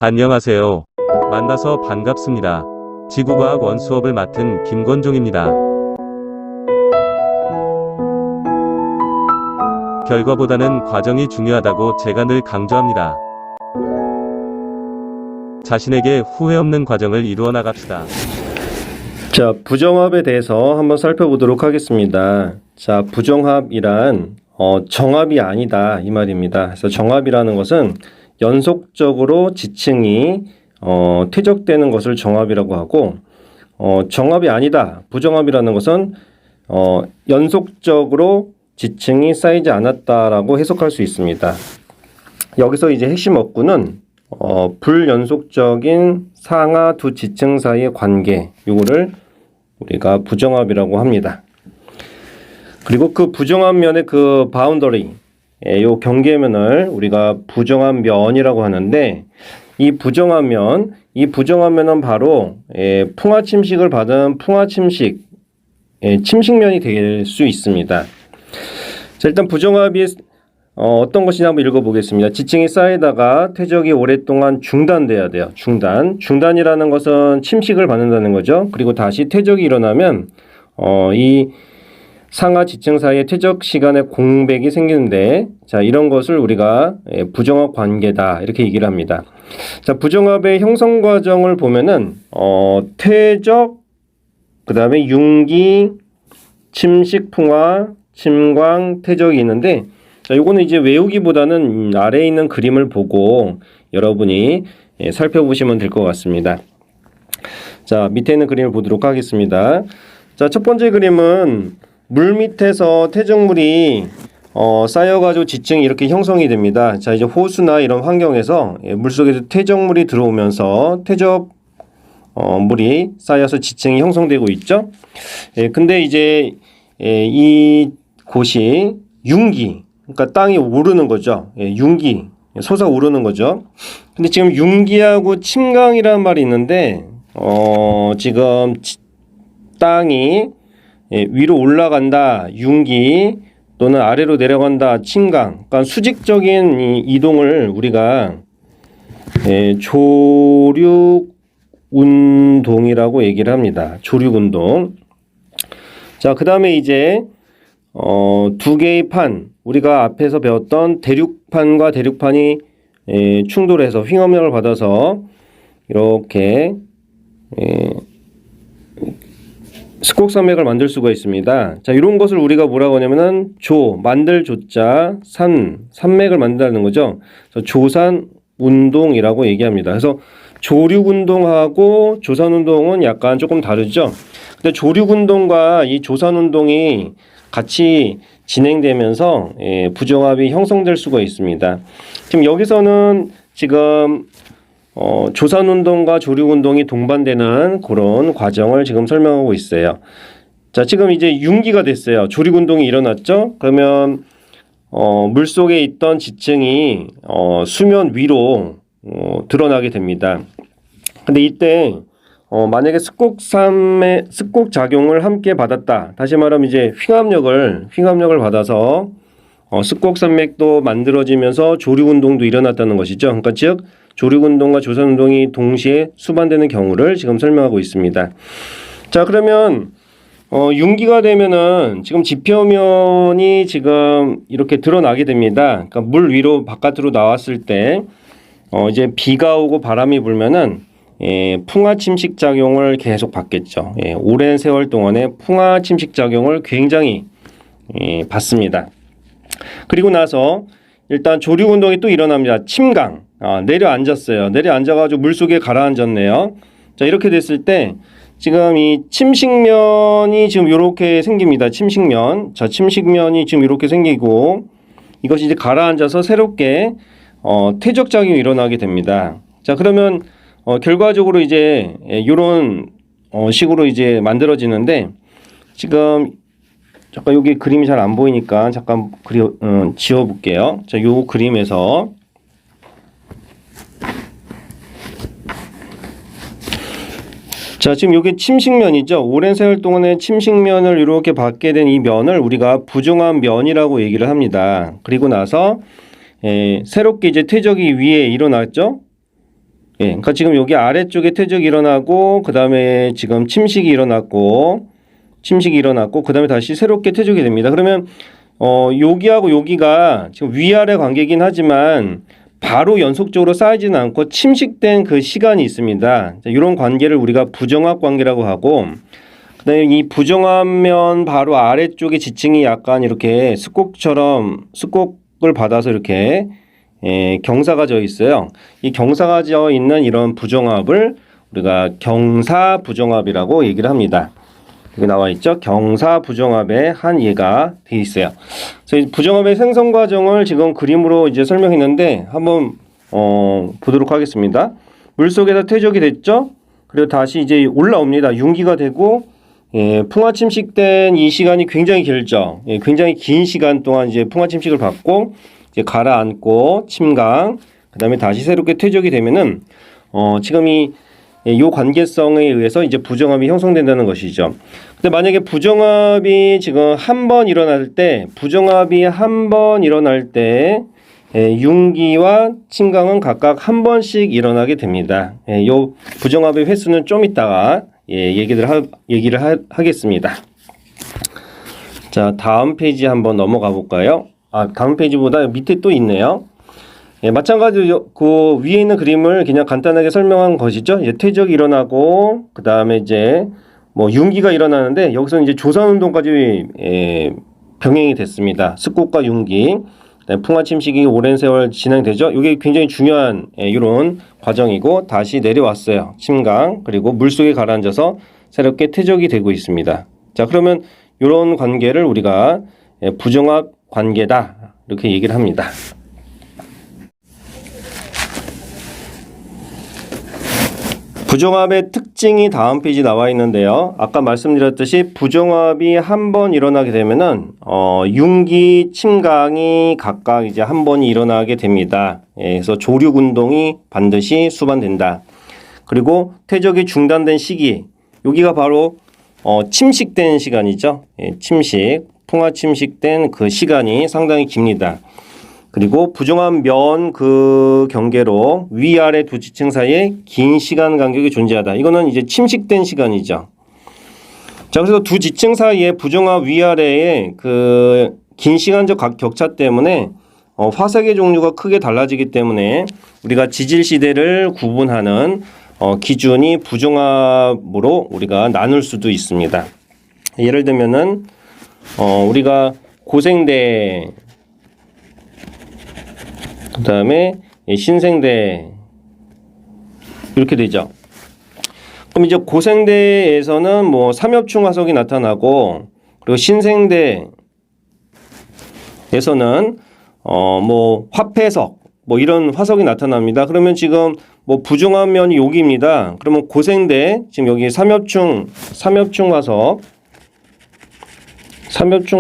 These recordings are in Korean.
안녕하세요. 만나서 반갑습니다. 지구과학 원수업을 맡은 김건종입니다. 결과보다는 과정이 중요하다고 제가 늘 강조합니다. 자신에게 후회 없는 과정을 이루어 나갑시다. 자, 부정합에 대해서 한번 살펴보도록 하겠습니다. 자, 부정합이란 정합이 아니다 이 말입니다. 그래서 정합이라는 것은 연속적으로 지층이 퇴적되는 것을 정합이라고 하고, 정합이 아니다 부정합이라는 것은 연속적으로 지층이 쌓이지 않았다라고 해석할 수 있습니다. 여기서 이제 핵심 어구는 불연속적인 상하 두 지층 사이의 관계, 요거를 우리가 부정합이라고 합니다. 그리고 그 부정합 면의 그 바운더리, 요 경계면을 우리가 부정합 면이라고 하는데, 이 부정합 면은 바로 풍화 침식을 받은 풍화 침식, 침식면이 될 수 있습니다. 자, 일단 부정합이 어떤 것이냐 한번 읽어보겠습니다. 지층이 쌓이다가 퇴적이 오랫동안 중단돼야 돼요. 중단이라는 것은 침식을 받는다는 거죠. 그리고 다시 퇴적이 일어나면 이 상하 지층 사이의 퇴적 시간의 공백이 생기는데, 자, 이런 것을 우리가 부정합 관계다 이렇게 얘기를 합니다. 자, 부정합의 형성 과정을 보면은 퇴적, 그 다음에 융기, 침식, 풍화, 침광, 퇴적이 있는데, 자, 요거는 이제 외우기보다는 아래에 있는 그림을 보고 여러분이 살펴보시면 될 것 같습니다. 자, 밑에 있는 그림을 보도록 하겠습니다. 자, 첫 번째 그림은 물 밑에서 퇴적물이 쌓여가지고 지층이 이렇게 형성이 됩니다. 자, 이제 호수나 이런 환경에서 물속에서 퇴적물이 들어오면서 퇴적 물이 쌓여서 지층이 형성되고 있죠. 근데 이제 이 곳이 융기, 그러니까 땅이 오르는 거죠. 융기, 솟아오르는 거죠. 근데 지금 융기하고 침강이라는 말이 있는데, 지금 땅이 위로 올라간다, 융기, 또는 아래로 내려간다, 침강. 그러니까 수직적인 이 이동을 우리가 조륙 운동이라고 얘기를 합니다. 조륙 운동. 자, 그 다음에 이제 두 개의 판, 우리가 앞에서 배웠던 대륙판과 대륙판이 충돌해서 휘감력을 받아서 이렇게 스콕산맥을 만들 수가 있습니다. 자, 이런 것을 우리가 뭐라고 하냐면은 만들 조자, 산맥을 만든다는 거죠. 그래서 조산 운동이라고 얘기합니다. 그래서 조륙 운동하고 조산 운동은 약간 조금 다르죠. 근데 조륙 운동과 이 조산 운동이 같이 진행되면서 부정합이 형성될 수가 있습니다. 지금 여기서는 지금 조산운동과 조륙운동이 동반되는 그런 과정을 지금 설명하고 있어요. 자, 지금 이제 융기가 됐어요. 조륙운동이 일어났죠. 그러면 물속에 있던 지층이 수면 위로 드러나게 됩니다. 근데 이때 만약에 스콕 작용을 함께 받았다. 다시 말하면 이제 휘감력을 받아서 스콕산맥도 만들어지면서 조륙운동도 일어났다는 것이죠. 그러니까 즉 조륙운동과 조산운동이 동시에 수반되는 경우를 지금 설명하고 있습니다. 자, 그러면 융기가 되면은 지금 지표면이 지금 이렇게 드러나게 됩니다. 그러니까 물 위로 바깥으로 나왔을 때 이제 비가 오고 바람이 불면은 풍화 침식 작용을 계속 받겠죠. 오랜 세월 동안에 풍화 침식 작용을 굉장히 받습니다. 그리고 나서 일단 조륙 운동이 또 일어납니다. 침강, 내려앉았어요. 내려앉아가지고 물속에 가라앉았네요. 자, 이렇게 됐을 때 지금 이 침식면이 지금 이렇게 생깁니다. 침식면. 자, 침식면이 지금 이렇게 생기고, 이것이 이제 가라앉아서 새롭게 퇴적 작용이 일어나게 됩니다. 자, 그러면 결과적으로 이제 이런 식으로 이제 만들어지는데, 지금 잠깐 여기 그림이 잘 안 보이니까 잠깐 지워 볼게요. 자, 요 그림에서 자, 지금 이게 침식면이죠. 오랜 세월 동안의 침식면을 이렇게 받게 된 이 면을 우리가 부정합 면이라고 얘기를 합니다. 그리고 나서 새롭게 이제 퇴적이 위에 일어났죠. 예, 그러니까 지금 여기 아래쪽에 퇴적이 일어나고 그 다음에 지금 침식이 일어났고 그 다음에 다시 새롭게 퇴적이 됩니다. 그러면 여기하고 여기가 지금 위아래 관계이긴 하지만 바로 연속적으로 쌓이지는 않고 침식된 그 시간이 있습니다. 이런 관계를 우리가 부정합 관계라고 하고, 그다음에 이 부정합면 바로 아래쪽에 지층이 약간 이렇게 습곡을 받아서 이렇게 경사가 져 있어요. 이 경사가 져 있는 이런 부정합을 우리가 경사 부정합이라고 얘기를 합니다. 여기 나와 있죠. 경사 부정합의 한 예가 되어 있어요. 그래서 이 부정합의 생성 과정을 지금 그림으로 이제 설명했는데 한번 보도록 하겠습니다. 물 속에서 퇴적이 됐죠. 그리고 다시 이제 올라옵니다. 융기가 되고 풍화 침식된 이 시간이 굉장히 길죠. 굉장히 긴 시간 동안 이제 풍화 침식을 받고 이제 가라앉고 침강, 그다음에 다시 새롭게 퇴적이 되면은 지금 요 관계성에 의해서 이제 부정합이 형성된다는 것이죠. 근데 만약에 부정합이 지금 한 번 일어날 때, 융기와 침강은 각각 한 번씩 일어나게 됩니다. 요 부정합의 횟수는 좀 이따가 얘기를 하겠습니다. 자, 다음 페이지 한번 넘어가 볼까요? 다음 페이지보다 밑에 또 있네요. 마찬가지로 그 위에 있는 그림을 그냥 간단하게 설명한 것이죠. 이제 퇴적이 일어나고 그 다음에 이제 뭐 융기가 일어나는데 여기서 이제 조산 운동까지 병행이 됐습니다. 습곡과 융기, 풍화 침식이 오랜 세월 진행되죠. 이게 굉장히 중요한 이런 과정이고 다시 내려왔어요. 침강 그리고 물 속에 가라앉아서 새롭게 퇴적이 되고 있습니다. 자, 그러면 이런 관계를 우리가 부정합 관계다 이렇게 얘기를 합니다. 부정합의 특징이 다음 페이지 나와 있는데요. 아까 말씀드렸듯이 부정합이 한 번 일어나게 되면은 융기, 침강이 각각 이제 한 번이 일어나게 됩니다. 그래서 조륙 운동이 반드시 수반된다. 그리고 퇴적이 중단된 시기, 여기가 바로 침식된 시간이죠. 풍화 침식된 그 시간이 상당히 깁니다. 그리고 부정합 면 그 경계로 위아래 두 지층 사이에 긴 시간 간격이 존재하다. 이거는 이제 침식된 시간이죠. 자, 그래서 두 지층 사이에 부정합 위아래의 그 긴 시간적 격차 때문에 화석의 종류가 크게 달라지기 때문에 우리가 지질 시대를 구분하는 기준이 부정합으로 우리가 나눌 수도 있습니다. 예를 들면은 우리가 고생대, 그 다음에 신생대 이렇게 되죠. 그럼 이제 고생대에서는 뭐 삼엽충 화석이 나타나고 그리고 신생대에서는 뭐 화폐석 뭐 이런 화석이 나타납니다. 그러면 지금 뭐 부정합 면이 여기입니다. 그러면 고생대 지금 여기 삼엽충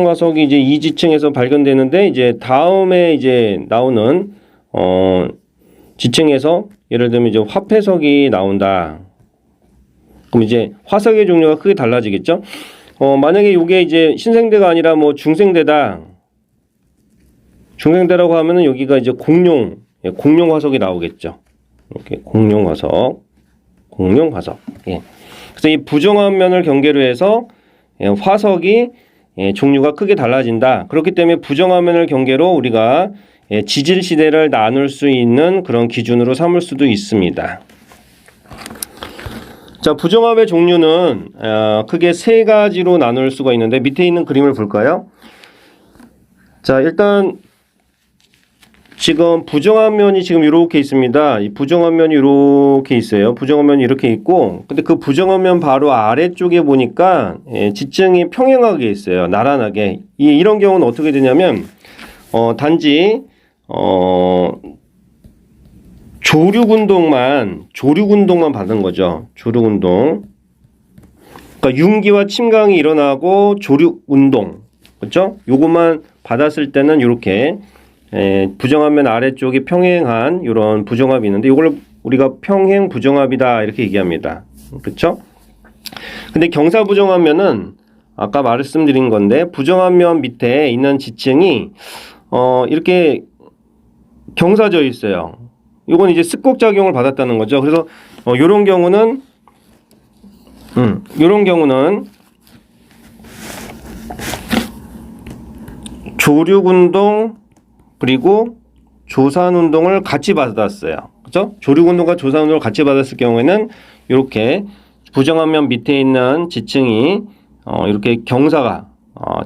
화석이 이제 이 지층에서 발견되는데 이제 다음에 이제 나오는 지층에서 예를 들면 이제 화폐석이 나온다. 그럼 이제 화석의 종류가 크게 달라지겠죠. 만약에 이게 이제 신생대가 아니라 뭐 중생대라고 하면은 여기가 이제 공룡 화석이 나오겠죠. 이렇게 공룡 화석. 예. 그래서 이 부정합 면을 경계로 해서 화석이 종류가 크게 달라진다. 그렇기 때문에 부정합 면을 경계로 우리가 지질 시대를 나눌 수 있는 그런 기준으로 삼을 수도 있습니다. 자, 부정합의 종류는 크게 세 가지로 나눌 수가 있는데 밑에 있는 그림을 볼까요? 자, 일단 지금 부정합 면이 지금 이렇게 있습니다. 이 부정합 면이 이렇게 있어요. 부정합 면이 이렇게 있고, 근데 그 부정합 면 바로 아래쪽에 보니까 지층이 평행하게 있어요. 나란하게. 이런 경우는 어떻게 되냐면 단지 조륙 운동만 받은 거죠. 조륙 운동. 그러니까 융기와 침강이 일어나고 조륙 운동. 그렇죠? 요것만 받았을 때는 이렇게 부정합 면 아래쪽이 평행한 이런 부정합이 있는데 이걸 우리가 평행 부정합이다 이렇게 얘기합니다. 그렇죠? 근데 경사 부정합 면은 아까 말씀드린 건데 부정합 면 밑에 있는 지층이 이렇게 경사져 있어요. 이건 이제 습곡 작용을 받았다는 거죠. 그래서 요런 경우는 조륙 운동 그리고 조산 운동을 같이 받았어요. 그렇죠? 조륙 운동과 조산 운동을 같이 받았을 경우에는 이렇게 부정한 면 밑에 있는 지층이 이렇게 경사가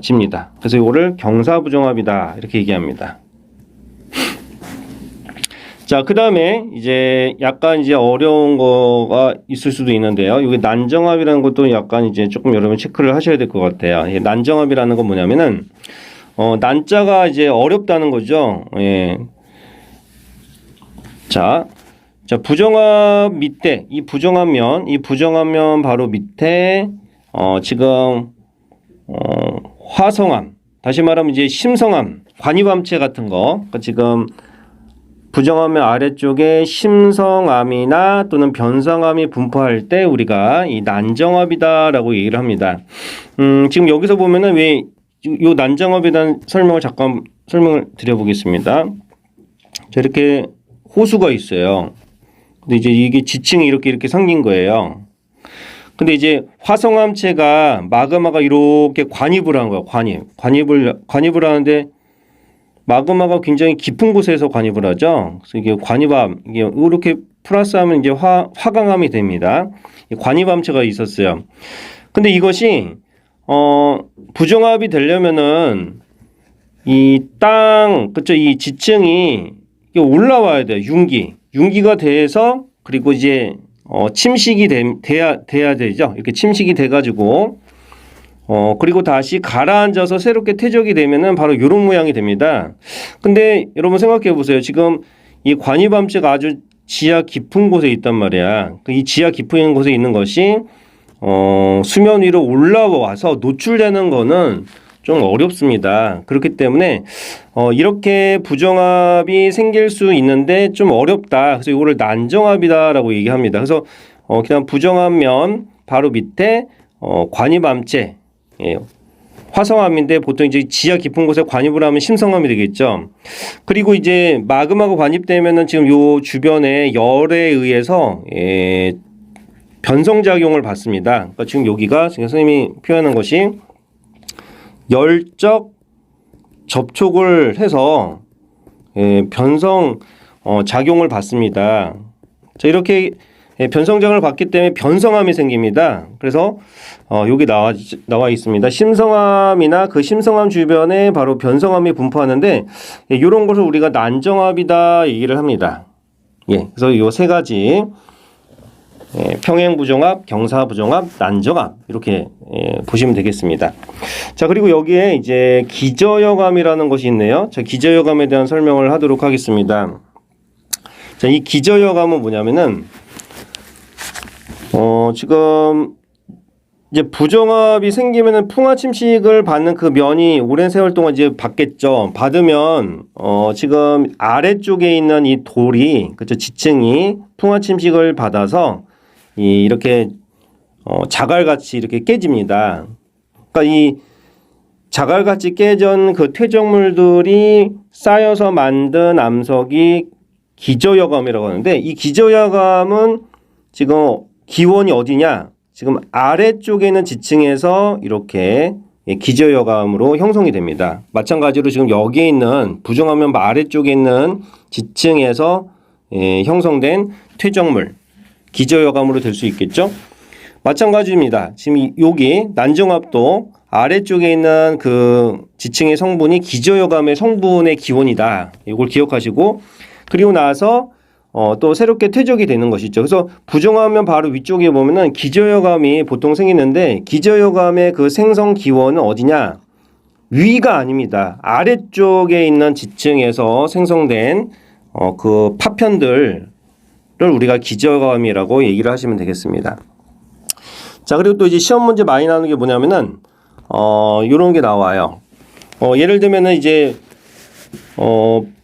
집니다. 그래서 이거를 경사부정합이다 이렇게 얘기합니다. 자, 그 다음에 이제 약간 이제 어려운 거가 있을 수도 있는데요. 이게 난정합이라는 것도 약간 이제 조금 여러분 체크를 하셔야 될 것 같아요. 난정합이라는 건 뭐냐면은 난자가 이제 어렵다는 거죠. 예. 자, 부정합 밑에 이 부정합 면 바로 밑에 지금 화성암, 다시 말하면 이제 심성암, 관이밤체 같은 거, 그러니까 지금 부정하면 아래쪽에 심성암이나 또는 변성암이 분포할 때 우리가 이 난정합이다라고 얘기를 합니다. 지금 여기서 보면은 왜 이 난정합에 대한 설명을 잠깐 설명을 드려보겠습니다. 자, 이렇게 호수가 있어요. 근데 이제 이게 지층이 이렇게 생긴 거예요. 근데 이제 화성암체가 마그마가 이렇게 관입을 한 거예요. 관입을 하는데 마그마가 굉장히 깊은 곳에서 관입을 하죠. 그래서 이게 관입암, 이게 이렇게 플러스하면 이제 화강암이 됩니다. 관입암체가 있었어요. 근데 이것이 부정합이 되려면은 이 땅, 그쵸, 이 지층이 올라와야 돼요. 융기가 돼서 그리고 이제 침식이 돼야 되죠. 이렇게 침식이 돼가지고 그리고 다시 가라앉아서 새롭게 퇴적이 되면은 바로 이런 모양이 됩니다. 근데 여러분 생각해 보세요. 지금 이 관이밤체가 아주 지하 깊은 곳에 있단 말이야. 이 지하 깊은 곳에 있는 것이 수면 위로 올라와서 노출되는 거는 좀 어렵습니다. 그렇기 때문에 이렇게 부정합이 생길 수 있는데 좀 어렵다. 그래서 이거를 난정합이다라고 얘기합니다. 그래서 그냥 부정합면 바로 밑에 관이밤체, 예, 화성암인데 보통 이제 지하 깊은 곳에 관입을 하면 심성암이 되겠죠. 그리고 이제 마그마가 관입되면은 지금 요 주변에 열에 의해서 변성작용을 받습니다. 그러니까 지금 여기가 지금 선생님이 표현한 것이 열적 접촉을 해서 변성 작용을 받습니다. 자, 이렇게 변성작용을 받기 때문에 변성암이 생깁니다. 그래서 여기 나와 있습니다. 심성암이나 그 심성암 주변에 바로 변성암이 분포하는데 이런 것을 우리가 난정합이다 얘기를 합니다. 예, 그래서 이 세 가지 평행부정합, 경사부정합, 난정합 이렇게 보시면 되겠습니다. 자, 그리고 여기에 이제 기저여감이라는 것이 있네요. 자, 기저여감에 대한 설명을 하도록 하겠습니다. 자, 이 기저여감은 뭐냐면은 지금 이제 부정합이 생기면은 풍화 침식을 받는 그 면이 오랜 세월 동안 이제 받겠죠. 받으면 지금 아래쪽에 있는 이 돌이, 그죠, 지층이 풍화 침식을 받아서 이렇게 자갈같이 이렇게 깨집니다. 그러니까 이 자갈같이 깨진 그 퇴적물들이 쌓여서 만든 암석이 기저여감이라고 하는데, 이 기저여감은 지금 기원이 어디냐? 지금 아래쪽에 있는 지층에서 이렇게 기저여감으로 형성이 됩니다. 마찬가지로 지금 여기에 있는 부정하면 아래쪽에 있는 지층에서 형성된 퇴적물, 기저여감으로 될 수 있겠죠. 마찬가지입니다. 지금 여기 난정합도 아래쪽에 있는 그 지층의 성분이 기저여감의 성분의 기원이다. 이걸 기억하시고, 그리고 나서 또 새롭게 퇴적이 되는 것이죠. 그래서 부정하면 바로 위쪽에 보면은 기저여감이 보통 생기는데, 기저여감의 그 생성 기원은 어디냐? 위가 아닙니다. 아래쪽에 있는 지층에서 생성된 그 파편들을 우리가 기저여감이라고 얘기를 하시면 되겠습니다. 자, 그리고 또 이제 시험 문제 많이 나오는 게 뭐냐면은 요런 게 나와요. 예를 들면은 이제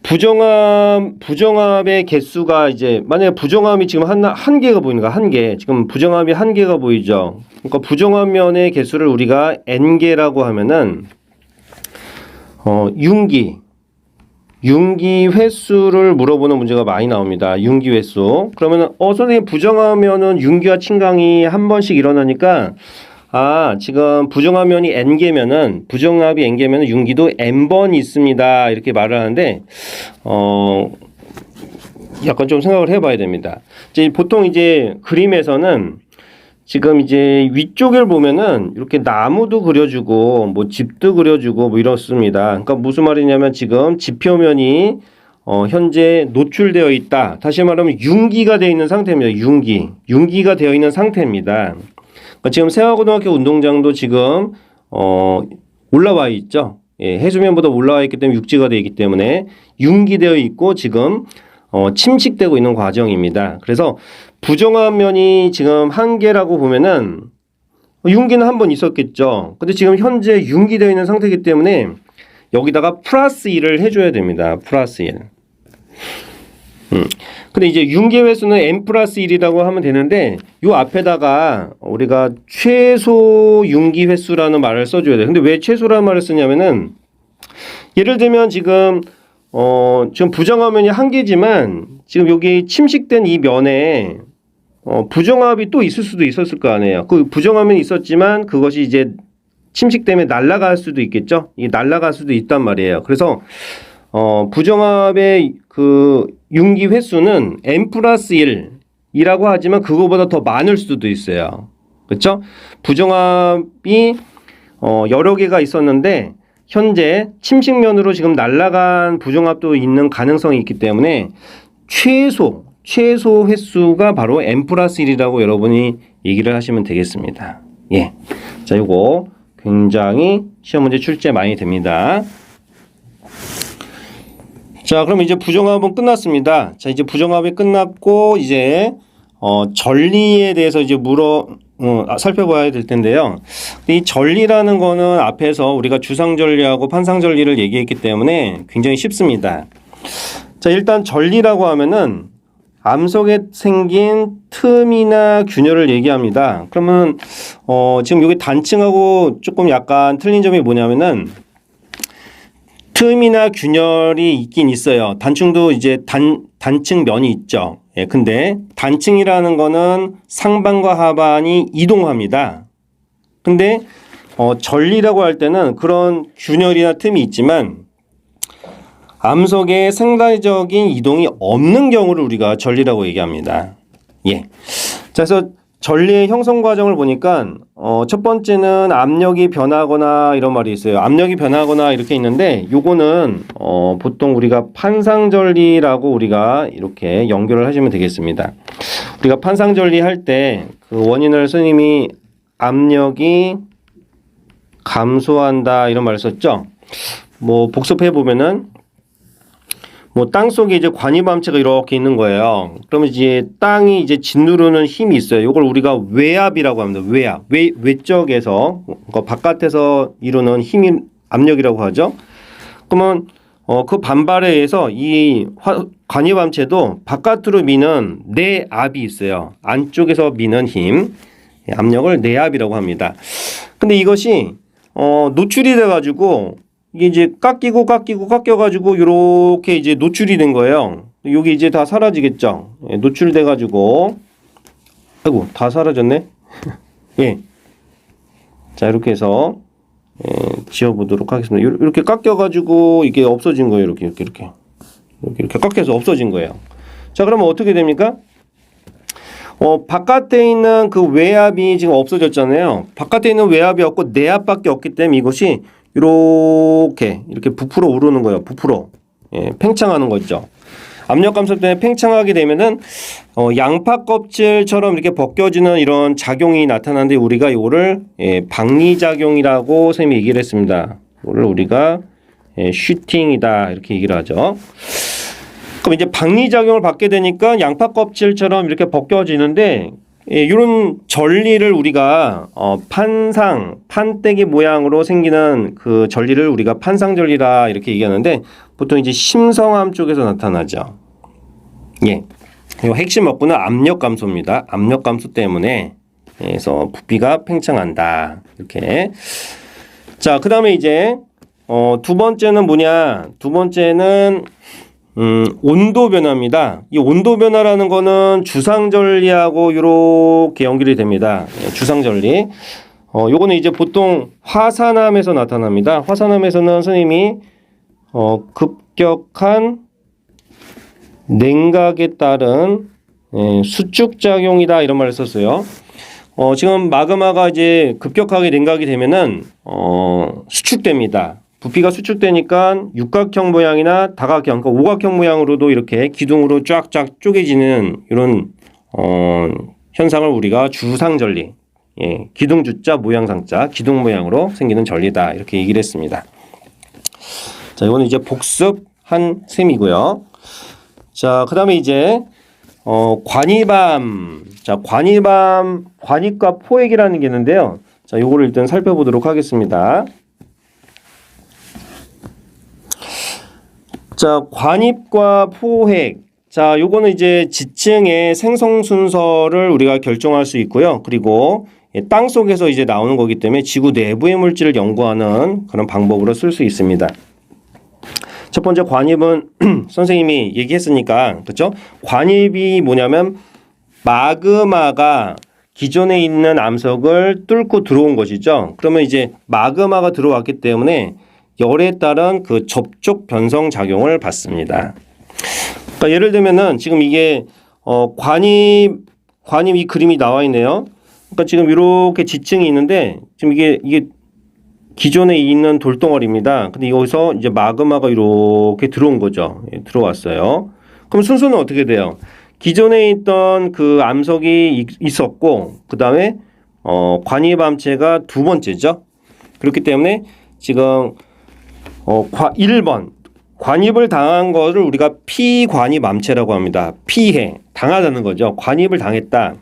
부정합의 개수가 이제 만약에 부정합이 지금 한 개가 보이는가, 한 개. 지금 부정합이 한 개가 보이죠. 그러니까 부정합면의 개수를 우리가 n개라고 하면은 융기 횟수를 물어보는 문제가 많이 나옵니다. 융기 횟수. 그러면은 선생님 부정하면은 융기와 침강이 한 번씩 일어나니까 지금 부정하면이 n개면은 부정합이 n개면은 융기도 n번 있습니다. 이렇게 말을 하는데 약간 좀 생각을 해봐야 됩니다. 이제 보통 이제 그림에서는 지금 이제 위쪽을 보면은 이렇게 나무도 그려주고 뭐 집도 그려주고 뭐 이렇습니다. 그러니까 무슨 말이냐면 지금 지표면이 현재 노출되어 있다. 다시 말하면 융기가 되어 있는 상태입니다. 융기가 되어 있는 상태입니다. 그러니까 지금 세화고등학교 운동장도 지금 올라와 있죠. 예, 해수면보다 올라와 있기 때문에 육지가 되어 있기 때문에 융기되어 있고 지금 침식되고 있는 과정입니다. 그래서 부정한 면이 지금 한 개라고 보면은 융기는 한 번 있었겠죠. 근데 지금 현재 융기되어 있는 상태이기 때문에 여기다가 플러스 1을 해줘야 됩니다. 플러스 1. 근데 이제 융기 횟수는 n 플러스 1이라고 하면 되는데 요 앞에다가 우리가 최소 융기 횟수라는 말을 써줘야 돼요. 근데 왜 최소라는 말을 쓰냐면은 예를 들면 지금 부정한 면이 한 개지만 지금 여기 침식된 이 면에 부정합이 또 있을 수도 있었을 거 아니에요. 그 부정한 면이 있었지만 그것이 이제 침식 때문에 날아갈 수도 있겠죠. 이 날아갈 수도 있단 말이에요. 그래서 부정합의 그 융기 횟수는 n 플러스 1이라고 하지만 그거보다 더 많을 수도 있어요. 그렇죠? 부정합이 여러 개가 있었는데 현재 침식면으로 지금 날아간 부정합도 있는 가능성이 있기 때문에 최소 횟수가 바로 n 플러스 1이라고 여러분이 얘기를 하시면 되겠습니다. 예. 자, 요거 굉장히 시험 문제 출제 많이 됩니다. 자, 그럼 이제 부정합은 끝났습니다. 자, 이제 부정합이 끝났고 이제 전리에 대해서 이제 살펴봐야 될 텐데요. 이 전리라는 거는 앞에서 우리가 주상전리하고 판상전리를 얘기했기 때문에 굉장히 쉽습니다. 자, 일단 전리라고 하면은 암 속에 생긴 틈이나 균열을 얘기합니다. 그러면 지금 여기 단층하고 조금 약간 틀린 점이 뭐냐면은 틈이나 균열이 있긴 있어요. 단층도 이제 단층 면이 있죠. 예, 근데 단층이라는 거는 상반과 하반이 이동합니다. 근데 전리라고 할 때는 그런 균열이나 틈이 있지만 암석에 상대적인 이동이 없는 경우를 우리가 전리라고 얘기합니다. 예. 자, 그래서 전리의 형성 과정을 보니까 첫 번째는 압력이 변하거나 이런 말이 있어요. 압력이 변하거나 이렇게 있는데 요거는 보통 우리가 판상전리라고 우리가 이렇게 연결을 하시면 되겠습니다. 우리가 판상전리 할 때 그 원인을 스님이 압력이 감소한다 이런 말을 썼죠. 뭐 복습해 보면은 뭐 땅 속에 이제 관이암체가 이렇게 있는 거예요. 그러면 이제 땅이 이제 짓누르는 힘이 있어요. 이걸 우리가 외압이라고 합니다. 외적에서 바깥에서 이루는 힘이 압력이라고 하죠. 그러면 그 반발에 의해서 이 관이암체도 바깥으로 미는 내압이 있어요. 안쪽에서 미는 힘, 압력을 내압이라고 합니다. 근데 이것이 노출이 돼 가지고 이게 이제 깎여가지고 이렇게 이제 노출이 된 거예요. 여기 이제 다 사라지겠죠. 예, 노출돼 가지고 아이고 다 사라졌네. 예. 자, 이렇게 해서 지워보도록 하겠습니다. 이렇게 깎여가지고 이게 없어진 거예요. 이렇게 깎여서 없어진 거예요. 자, 그러면 어떻게 됩니까? 바깥에 있는 그 외압이 지금 없어졌잖아요. 바깥에 있는 외압이 없고 내압밖에 없기 때문에 이것이 이렇게 부풀어 오르는 거예요. 부풀어. 예, 팽창하는 거죠. 압력 감소 때문에 팽창하게 되면은 양파 껍질처럼 이렇게 벗겨지는 이런 작용이 나타나는데 우리가 이거를 박리작용이라고 선생님이 얘기를 했습니다. 이거를 우리가 슈팅이다 이렇게 얘기를 하죠. 그럼 이제 박리작용을 받게 되니까 양파 껍질처럼 이렇게 벗겨지는데 이런 전리를 우리가 판때기 모양으로 생기는 그 전리를 우리가 판상전리라 이렇게 얘기하는데 보통 이제 심성암 쪽에서 나타나죠. 예. 그리고 핵심 업구는 압력 감소입니다. 압력 감소 때문에 그래서 부피가 팽창한다. 이렇게. 자, 그다음에 이제 두 번째는 뭐냐? 두 번째는 온도 변화입니다. 이 온도 변화라는 거는 주상절리하고 이렇게 연결이 됩니다. 주상절리. 요거는 이제 보통 화산암에서 나타납니다. 화산암에서는 선생님이 급격한 냉각에 따른 수축작용이다 이런 말을 썼어요. 지금 마그마가 이제 급격하게 냉각이 되면은 수축됩니다. 부피가 수축되니까 육각형 모양이나 다각형, 그러니까 오각형 모양으로도 이렇게 기둥으로 쫙쫙 쪼개지는 이런 현상을 우리가 주상절리, 기둥주자 모양상자, 기둥 모양으로 생기는 전리다 이렇게 얘기를 했습니다. 자, 이거는 이제 복습한 셈이고요. 자, 그다음에 이제 관이밤. 자, 관입과 포획이라는 게 있는데요. 자, 요거를 일단 살펴보도록 하겠습니다. 자, 관입과 포획. 자, 요거는 이제 지층의 생성 순서를 우리가 결정할 수 있고요. 그리고 땅 속에서 이제 나오는 거기 때문에 지구 내부의 물질을 연구하는 그런 방법으로 쓸 수 있습니다. 첫 번째 관입은 선생님이 얘기했으니까, 그렇죠? 관입이 뭐냐면 마그마가 기존에 있는 암석을 뚫고 들어온 것이죠. 그러면 이제 마그마가 들어왔기 때문에 열에 따른 그 접촉 변성 작용을 받습니다. 그러니까 예를 들면은 지금 이게 관입 이 그림이 나와 있네요. 그러니까 지금 이렇게 지층이 있는데 지금 이게 기존에 있는 돌덩어리입니다. 근데 여기서 이제 마그마가 이렇게 들어온 거죠. 들어왔어요. 그럼 순서는 어떻게 돼요? 기존에 있던 그 암석이 있었고 그 다음에 관입암체가 두 번째죠. 그렇기 때문에 지금 1번 관입을 당한 거를 우리가 피관입암체라고 합니다. 피해 당하다는 거죠. 관입을 당했다.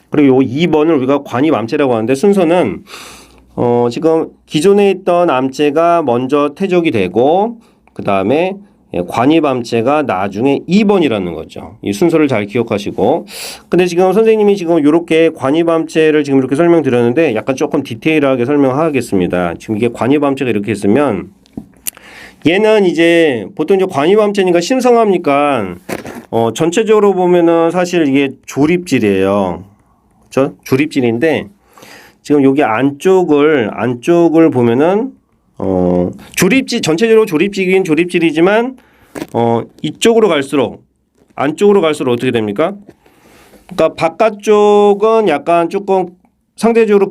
그리고 요 2번을 우리가 관입암체라고 하는데 순서는 지금 기존에 있던 암체가 먼저 퇴적이 되고 그 다음에 관입암체가 나중에 2번이라는 거죠. 이 순서를 잘 기억하시고. 근데 지금 선생님이 지금 이렇게 관입암체를 지금 이렇게 설명드렸는데 약간 조금 디테일하게 설명하겠습니다. 지금 이게 관입암체가 이렇게 있으면 얘는 이제 보통 이제 관입암체니까 신성합니까? 전체적으로 보면은 사실 이게 조립질이에요. 그렇죠? 조립질인데 지금 여기 안쪽을 보면은 조립질 전체적으로 조립질이긴 조립질이지만 안쪽으로 갈수록 어떻게 됩니까? 그러니까 바깥쪽은 약간 조금 상대적으로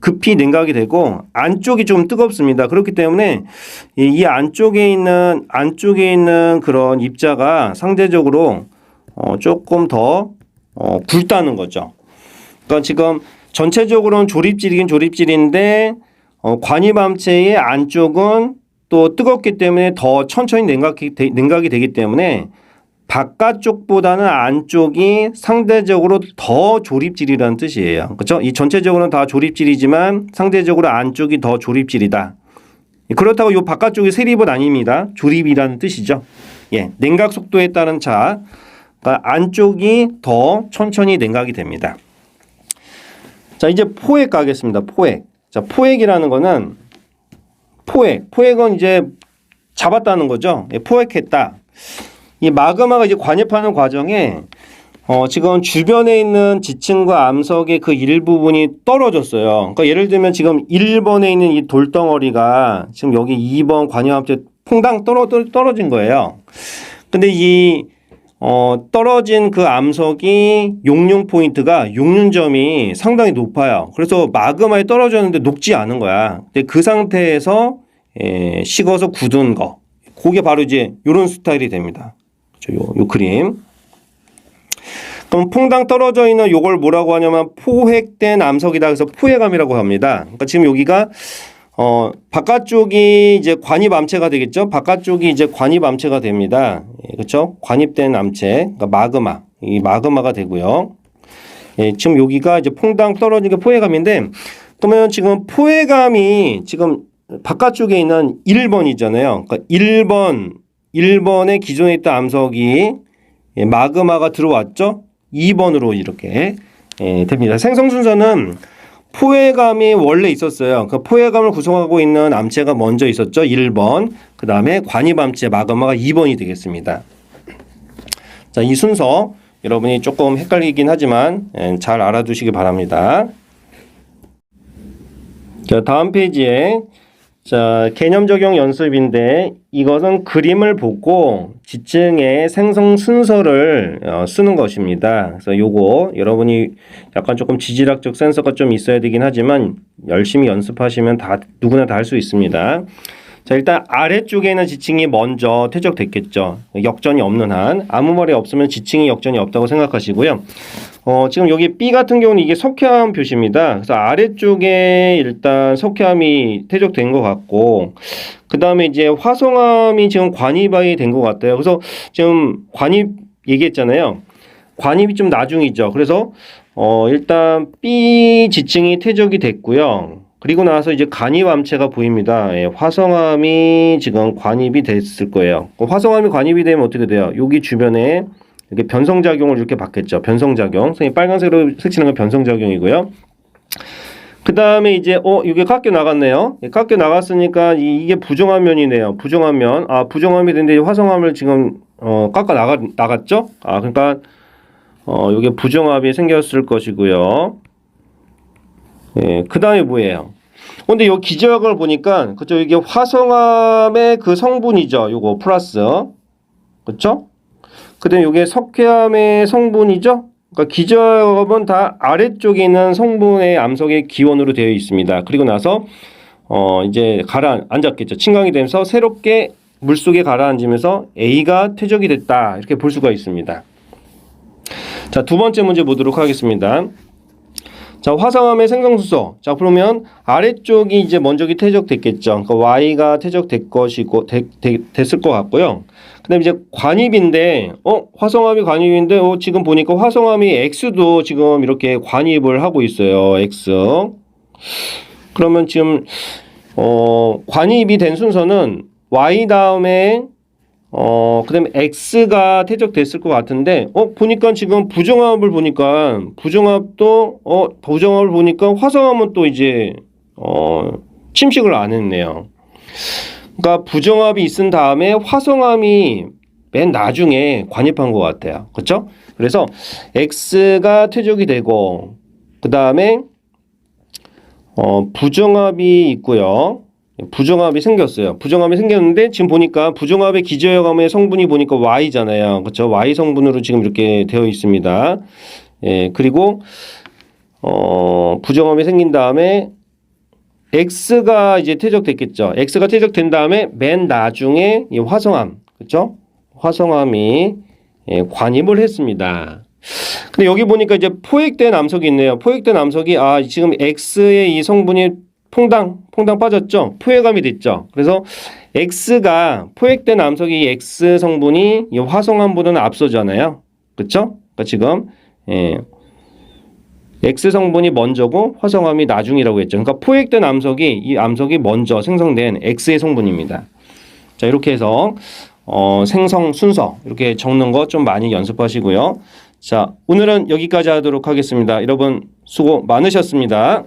급히 냉각이 되고 안쪽이 좀 뜨겁습니다. 그렇기 때문에 이 안쪽에 있는 그런 입자가 상대적으로 조금 더 굵다는 거죠. 그러니까 지금 전체적으로는 조립질이긴 조립질인데 관입암체의 안쪽은 또 뜨겁기 때문에 더 천천히 냉각이 되기 때문에 바깥쪽보다는 안쪽이 상대적으로 더 조립질이라는 뜻이에요. 그렇죠? 이 전체적으로는 다 조립질이지만 상대적으로 안쪽이 더 조립질이다. 그렇다고 이 바깥쪽이 세립은 아닙니다. 조립이라는 뜻이죠. 냉각 속도에 따른 차. 그러니까 안쪽이 더 천천히 냉각이 됩니다. 자, 이제 포획 가겠습니다. 포획. 자, 포획이라는 거는 포획은 이제 잡았다는 거죠. 포획했다. 이 마그마가 이제 관입하는 과정에 지금 주변에 있는 지층과 암석의 그 일부분이 떨어졌어요. 그러니까 예를 들면 지금 1번에 있는 이 돌덩어리가 지금 여기 2번 관입암체 퐁당 떨어진 거예요. 근데 이 떨어진 그 암석이 용융 포인트가 용융점이 상당히 높아요. 그래서 마그마에 떨어졌는데 녹지 않은 거야. 근데 그 상태에서 식어서 굳은 거. 그게 바로 이제 이런 스타일이 됩니다. 요 그림. 그럼 퐁당 떨어져 있는 요걸 뭐라고 하냐면 포획된 암석이다. 그래서 포획암이라고 합니다. 그러니까 지금 여기가 바깥쪽이 이제 관입암체가 되겠죠. 바깥쪽이 이제 관입암체가 됩니다. 그렇죠? 관입된 암체, 그러니까 이 마그마가 되고요. 지금 여기가 이제 퐁당 떨어진 게 포획암인데, 그러면 지금 포획암이 지금 바깥쪽에 있는 1번이잖아요. 그러니까 1번에 기존에 있던 암석이 마그마가 들어왔죠. 2번으로 이렇게 됩니다. 생성 순서는 포획암이 원래 있었어요. 그 포획암을 구성하고 있는 암체가 먼저 있었죠. 1번. 그 다음에 관입암체 마그마가 2번이 되겠습니다. 자, 이 순서 여러분이 조금 헷갈리긴 하지만 잘 알아두시기 바랍니다. 자, 다음 페이지에 자, 개념 적용 연습인데 이것은 그림을 보고 지층의 생성 순서를 쓰는 것입니다. 그래서 요거 여러분이 약간 조금 지질학적 센서가 좀 있어야 되긴 하지만 열심히 연습하시면 다 누구나 다 할 수 있습니다. 자, 일단 아래쪽에 있는 지층이 먼저 퇴적됐겠죠. 역전이 없는 한 아무 말이 없으면 지층이 역전이 없다고 생각하시고요. 지금 여기 B 같은 경우는 이게 석회암 표시입니다. 그래서 아래쪽에 일단 석회암이 퇴적된 것 같고, 그 다음에 이제 화성암이 지금 관입이 된 것 같아요. 그래서 지금 관입 얘기했잖아요. 관입이 좀 나중이죠. 그래서 일단 B 지층이 퇴적이 됐고요. 그리고 나서 이제 관입암체가 보입니다. 예, 화성암이 지금 관입이 됐을 거예요. 화성암이 관입이 되면 어떻게 돼요? 여기 주변에 이렇게 변성작용을 이렇게 받겠죠. 변성작용. 선생님 빨간색으로 색칠한 건 변성작용이고요. 그 다음에 이제 이게 깎여 나갔네요. 깎여 나갔으니까 이게 부정한 면이네요. 부정한 면. 부정함이 됐는데 화성암을 지금 깎아 나갔죠? 그러니까 이게 부정합이 생겼을 것이고요. 예, 그 다음에 뭐예요? 근데 요 기저역을 보니까 그죠? 이게 화성암의 그 성분이죠. 요거 플러스 그렇죠? 그다음에 요게 석회암의 성분이죠. 그러니까 기저역은 다 아래쪽에 있는 성분의 암석의 기원으로 되어 있습니다. 그리고 나서 이제 가라앉았겠죠. 침강이 되면서 새롭게 물속에 가라앉으면서 A가 퇴적이 됐다. 이렇게 볼 수가 있습니다. 자, 두 번째 문제 보도록 하겠습니다. 자, 화성암의 생성수소. 자, 그러면 아래쪽이 이제 먼저 퇴적됐겠죠. 그러니까 Y가 퇴적될 것이고, 됐을 것 같고요. 그 다음에 이제 관입인데, 화성암이 관입인데, 지금 보니까 화성암이 X도 지금 이렇게 관입을 하고 있어요. X. 그러면 지금, 관입이 된 순서는 Y 다음에 그 다음에 X가 퇴적됐을 것 같은데, 보니까 지금 부정합을 보니까, 부정합을 보니까 화성합은 또 이제, 침식을 안 했네요. 그러니까 부정합이 있은 다음에 화성함이 맨 나중에 관입한 것 같아요. 그렇죠? 그래서 X가 퇴적이 되고, 그 다음에, 부정합이 있고요. 부정합이 생겼어요. 부정합이 생겼는데 지금 보니까 부정합의 기저역암의 성분이 보니까 Y잖아요. 그렇죠? Y 성분으로 지금 이렇게 되어 있습니다. 예, 그리고 부정합이 생긴 다음에 X가 이제 퇴적됐겠죠. X가 퇴적된 다음에 맨 나중에 이 화성암, 그렇죠? 화성암이 관입을 했습니다. 근데 여기 보니까 이제 포획된 암석이 있네요. 포획된 암석이 지금 X의 이 성분이 퐁당 빠졌죠? 포획암이 됐죠? 그래서 X가 포획된 암석이 X 성분이 이 화성암보다는 앞서잖아요. 그쵸? 그러니까 지금, X 성분이 먼저고 화성암이 나중이라고 했죠. 그러니까 포획된 이 암석이 먼저 생성된 X의 성분입니다. 자, 이렇게 해서, 생성 순서, 이렇게 적는 거 좀 많이 연습하시고요. 자, 오늘은 여기까지 하도록 하겠습니다. 여러분, 수고 많으셨습니다.